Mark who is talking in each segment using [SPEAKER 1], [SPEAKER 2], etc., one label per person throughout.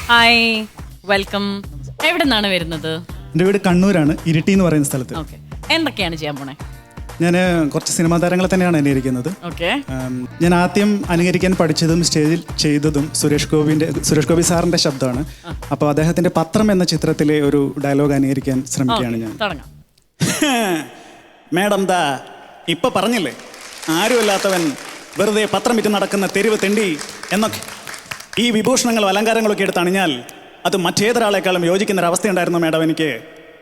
[SPEAKER 1] Hi, welcome. എവിടെ നിന്നാണ് വരുന്നത്?
[SPEAKER 2] എൻ്റെ വീട് കണ്ണൂരാണ്, ഇരിട്ടി എന്ന് പറയുന്ന സ്ഥലത്ത്.
[SPEAKER 1] ഓക്കെ, എന്തൊക്കെയാണ് ചെയ്യാൻ പോണേ?
[SPEAKER 2] ഞാൻ കുറച്ച് സിനിമാ താരങ്ങളെ തന്നെയാണ് അനുകരിക്കുന്നത്.
[SPEAKER 1] ഓക്കെ.
[SPEAKER 2] ഞാൻ ആദ്യം അനുകരിക്കാൻ പഠിച്ചതും സ്റ്റേജിൽ ചെയ്തതും സുരേഷ് ഗോപി സാറിൻ്റെ ശബ്ദമാണ്. അപ്പോൾ അദ്ദേഹത്തിൻ്റെ പത്രം എന്ന ചിത്രത്തിലെ ഒരു ഡയലോഗ് അനുകരിക്കാൻ ശ്രമിക്കുകയാണ് ഞാൻ.
[SPEAKER 1] തുടങ്ങാം.
[SPEAKER 2] മാഡം ദാ ഇപ്പം പറഞ്ഞില്ലേ, ആരുമല്ലാത്തവൻ വെറുതെ പത്രം വിറ്റ് നടക്കുന്ന തെരുവ് തെണ്ടി എന്നൊക്കെ. ഈ വിഭൂഷണങ്ങളും അലങ്കാരങ്ങളൊക്കെ എടുത്ത് അണിഞ്ഞാൽ അത് മറ്റേതൊരാളെക്കാളും യോജിക്കുന്നൊരവസ്ഥയുണ്ടായിരുന്നു മാഡം എനിക്ക്.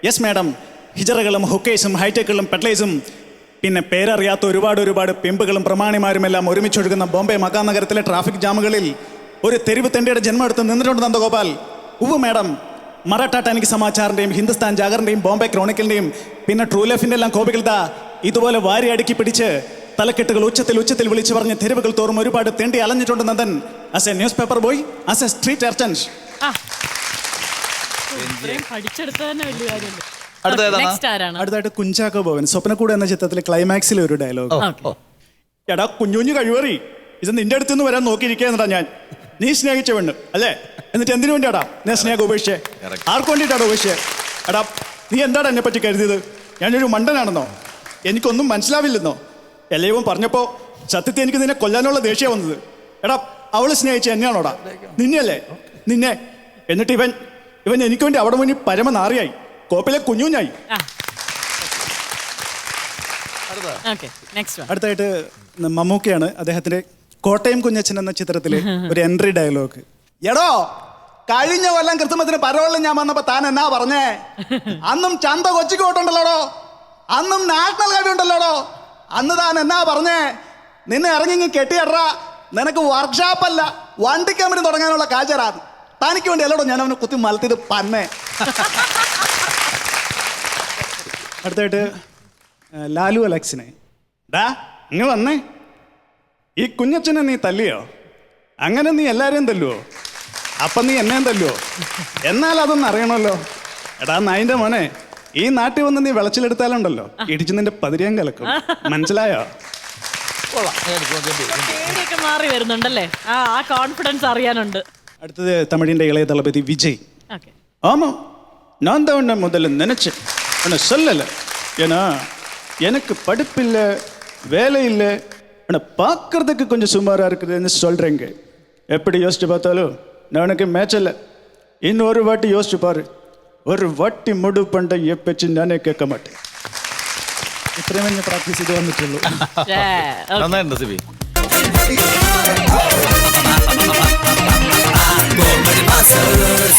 [SPEAKER 2] യെസ് മാഡം, ഹിജറകളും ഹുക്കേസും ഹൈടെക്കുകളും പെട്ലേസും പിന്നെ പേരറിയാത്ത ഒരുപാട് പെമ്പുകളും പ്രമാണിമാരുമെല്ലാം ഒരുമിച്ചൊഴുകുന്ന ബോംബെ മഹാനഗരത്തിലെ ട്രാഫിക് ജാമുകളിൽ ഒരു തെരുവ് തെണ്ടിയുടെ ജന്മം എടുത്ത് നിന്നിട്ടുണ്ട് നന്ദഗോപാൽ. ഉവ്വ് മാഡം, മറാഠ ടൈനിക് സമാചാറിൻ്റെയും ഹിന്ദുസ്ഥാൻ ജാഗറിൻ്റെയും ബോംബെ ക്രോണിക്കലിൻ്റെയും പിന്നെ ട്രൂ ലൈഫിൻ്റെ എല്ലാം കോപ്പികൾ ദാ ഇതുപോലെ വാരി അടുക്കി പിടിച്ച് തലക്കെട്ടുകൾ ഉച്ചത്തിൽ വിളിച്ചു പറഞ്ഞ് തെരുവുകൾ തോറും ഒരുപാട് തെണ്ടി അലഞ്ഞിട്ടുണ്ട് Nandan. As a newspaper boy, as a street urchins. അടുത്തായിട്ട് കുഞ്ചാക്കോ ബോവൻ സ്വപ്നക്കൂട് എന്ന ചിത്രത്തിലെ ക്ലൈമാക്സിലെ ഒരു ഡയലോഗ്. എടാ കുഞ്ഞുഞ്ഞു കഴിവേറി, ഇത് നിന്റെ അടുത്തുനിന്ന് വരാൻ നോക്കിയിരിക്കുകയെന്നടാ ഞാൻ. നീ സ്നേഹിച്ച പെണ്ണ് അല്ലേ? എന്നിട്ട് എന്തിനു വേണ്ടിയാടാ ഞാൻ സ്നേഹം ഉപേക്ഷിച്ചേ? ആർക്കു വേണ്ടിയിട്ടാണ് ഉപേക്ഷിച്ചേ? എടാ നീ എന്താടാ എന്നെ പറ്റി കരുതിയത്? ഞാനൊരു മണ്ടനാണെന്നോ? എനിക്കൊന്നും മനസ്സിലാവില്ലെന്നോ? എല്ലാവരും പറഞ്ഞപ്പോൾ സത്യത്തിൽ എനിക്ക് നിന്നെ കൊല്ലാനുള്ള ദേഷ്യം വന്നത്. എടാ അവള് സ്നേഹിച്ച എന്നെയാണോടാ? നിന്നെയല്ലേ? നിന്നെ. എന്നിട്ട് ഇവൻ എനിക്ക് വേണ്ടി അവിടെ മുന്നിൽ പരമനാറിയായി, കോപ്പിലെ കുഞ്ഞുഞ്ഞായി. അടുത്തായിട്ട് മമ്മൂക്കയാണ്, അദ്ദേഹത്തിന്റെ കോട്ടയം കുഞ്ഞച്ചൻ എന്ന ചിത്രത്തിലെ ഒരു എൻട്രി ഡയലോഗ്. എടോ കഴിഞ്ഞ കൊല്ലം കൃത്രിമത്തിന് പരോളിൽ ഞാൻ വന്നപ്പോ താൻ എന്നാ പറഞ്ഞേ? അന്നും ചന്ത കൊച്ചിക്ക് ഓട്ടുണ്ടല്ലോടോ, അന്നും നാഷണൽ ഹൈവേ ഉണ്ടല്ലോടോ. അന്ന് താൻ എന്നാ പറഞ്ഞേ? നിന്നെ ഇറങ്ങി കെട്ടിയടാ, നിനക്ക് വർക്ക്ഷോപ്പല്ല വണ്ടി കമ്പനി തുടങ്ങാനുള്ള കാഴ്ചരാത്. തനിക്ക് വേണ്ടി അല്ലോടോ ഞാൻ അവനെ കുത്തി മലത്തിയത് പന്നെ. അടുത്തായിട്ട് ലാലു അലക്സിനെ. ഡാ ഇങ്ങ് വന്നേ, ഈ കുഞ്ഞച്ചനെ നീ തല്ലിയോ? അങ്ങനെ നീ എല്ലാരെയും തല്ലുവോ? അപ്പം നീ എന്നെയും തല്ലുവോ? എന്നാൽ അതൊന്നും അറിയണമല്ലോ. എടാ നായിന്റെ മോനെ, ഈ നാട്ടിൽ വന്ന് നീ വിളച്ചിലെടുത്താലുണ്ടല്ലോ ഇടിച്ചു നിന്റെ പതിരിയാൻ കലക്കും. മനസ്സിലായോ?
[SPEAKER 1] മാറി വരുന്നുണ്ടല്ലേ, ആ കോൺഫിഡൻസ് അറിയാനുണ്ട്.
[SPEAKER 2] അടുത്തത് തമിഴിന്റെ ഇളയ ദളപതി വിജയ്. ஆமாம், நான் தான் உன்னை முதல்ல நினைச்சேன். ஆனால் சொல்லலை, ஏன்னா எனக்கு படிப்பு இல்லை, வேலை இல்லை, ஆனால் பார்க்கறதுக்கு கொஞ்சம் சுமாராக இருக்குதுன்னு சொல்கிறேங்க. எப்படி யோசிச்சு பார்த்தாலும் நான் உனக்கு மேட்சல்ல. இன்னொரு வாட்டி யோசிச்சு பாரு, ஒரு வாட்டி മുടു പണ്ട എപ്പച്ച് ഞാനേ കേൾക്ക മാട്ടേ. ഇത്രയും ഞാൻ പ്രാക്ടീസ് ചെയ്ത് വന്നിട്ടുള്ളൂ.
[SPEAKER 3] നന്നായിട്ടുണ്ട് സിബി.
[SPEAKER 4] Comedy Masters.